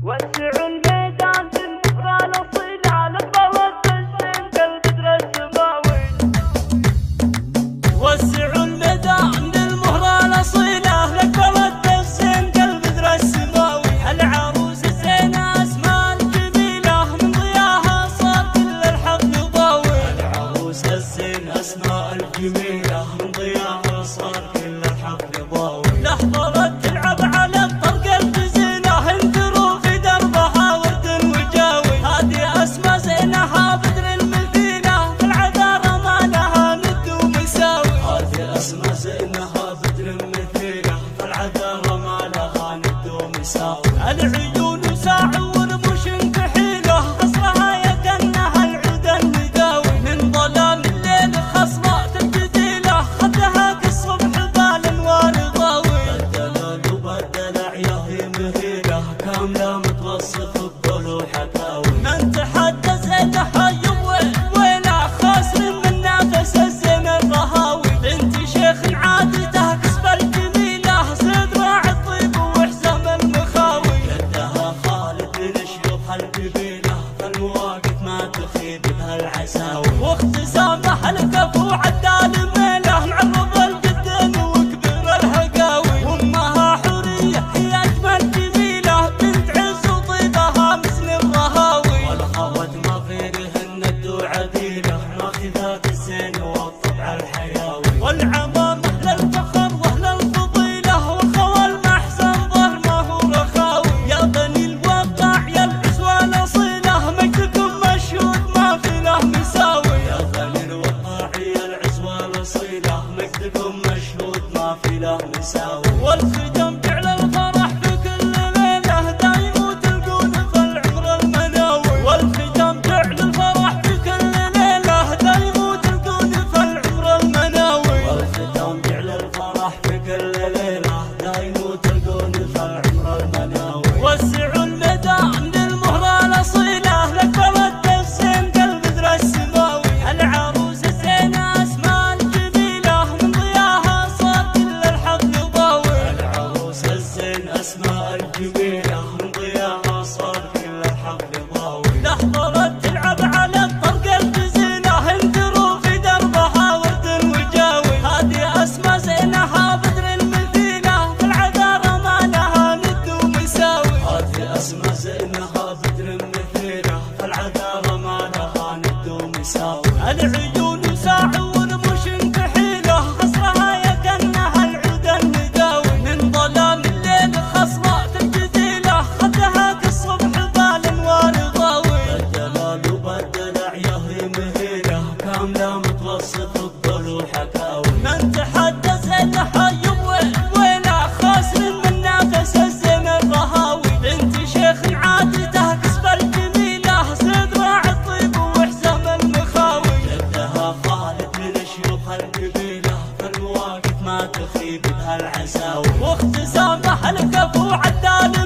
وسعوا الميدان بالكفر الاصيل على الضوء الزين كالبدر السماوي. وسعوا الميدان بالمهر الاصيل على الضوء الزين كالبدر السماوي. العروس الزينة اسماء الجميلة من ضياها صار كل الحفل ضاوي. العروس الزينة اسماء الجميلة من ضياها صار كل الحفل ضاوي. لحظة تلعب على الطرق الجزيلة انثروا في دربها ورد وجاوي. هذه اسماء زينها بدر المثيلة في العذارى ما لها ند ومساوي. هذه اسماء زينها بدر مثيلة في العذارى ما لها ند ومساوي. العيون ساع ورموش كحيلة قصرها يكنها العود النداوي. من ظلام الليل خصبة الجديلة خدها كالصبح بالانوار ضاوي. الدلال وبالدلع ياهي مهيلة كاملة متوصف بضلوع حكاوي. من تحدى زينها يوين وينه خاسر من نافس الزين الرهاوي. بنت شيخ عادته كسب الجميلة زيد راعي الطيب وحزام المخاوي. يدها خالد من شيوخ القبيلة فالمواقف ما تخيب بها العساوي. واختسامه الكفو عدال ميله معرض الجدين وكبير الهقاوي. وامها حورية هي اجمل جميلة بنت عز وطيبها مثل الرهاوي. والخوات ما غيرهن الدو عديلة ماخذات الزين والطبع الحياوي. والعمام اهل الفخر واهل الفضيلة والخوى المحزن ظهر ما هو رخاوي. يا بني الوقاع يا العزوة الاصيلة مجدكم مشهود ما في له مساوي. يا بني الوقاع يا العزوة الاصيلة مجدكم مشهود ما في له مساوي. والخدم جعل الفرح في كل ليلة دايم وتلقون في العمر المناوي. والخدم جعل الفرح في كل ليلة دايم وتلقون في العمر المناوي. والختام جعل الفرح في كل ليلة دايم وتلقون في العمر المناوي. وسعوا الميدان للمهر الاصيلة لك بلد الزين كالبدر السماوي. العروس الزينة اسماء الجميلة من ضياها صار كل الحفل ضاوي. العروس الزين اسماء الجميلة من ضياها صار كل الحفل ضاوي. لحظة تلعب على الطرق الجزيلة انثروا في دربها ورد وجاوي. هذه اسماء زينها بدر المثيلة في العذارى ما لها ند ومساوي. هذه اسماء زينها بدر مثيلة في العذارى ما لها ند ومساوي. العيون ساع ورموش كحيلة قصرها يكنها العود النداوي. من ظلام الليل خصبة الجديلة خدها كالصبح بالانوار ضاوي. الدلال وبالدلع ياهي مهيلة كاملة متوصف بضلوع حكاوي. من تحدى زينها يوين وينه خاسر من نافس الزين الرهاوي. بنت شيخ عادته كسب الجميلة زيد راعي الطيب وحزام المخاوي. يدها خالد من شيوخ القبيلة فالمواقف ما تخيب بها العساوي. واختسامه الكفو عدال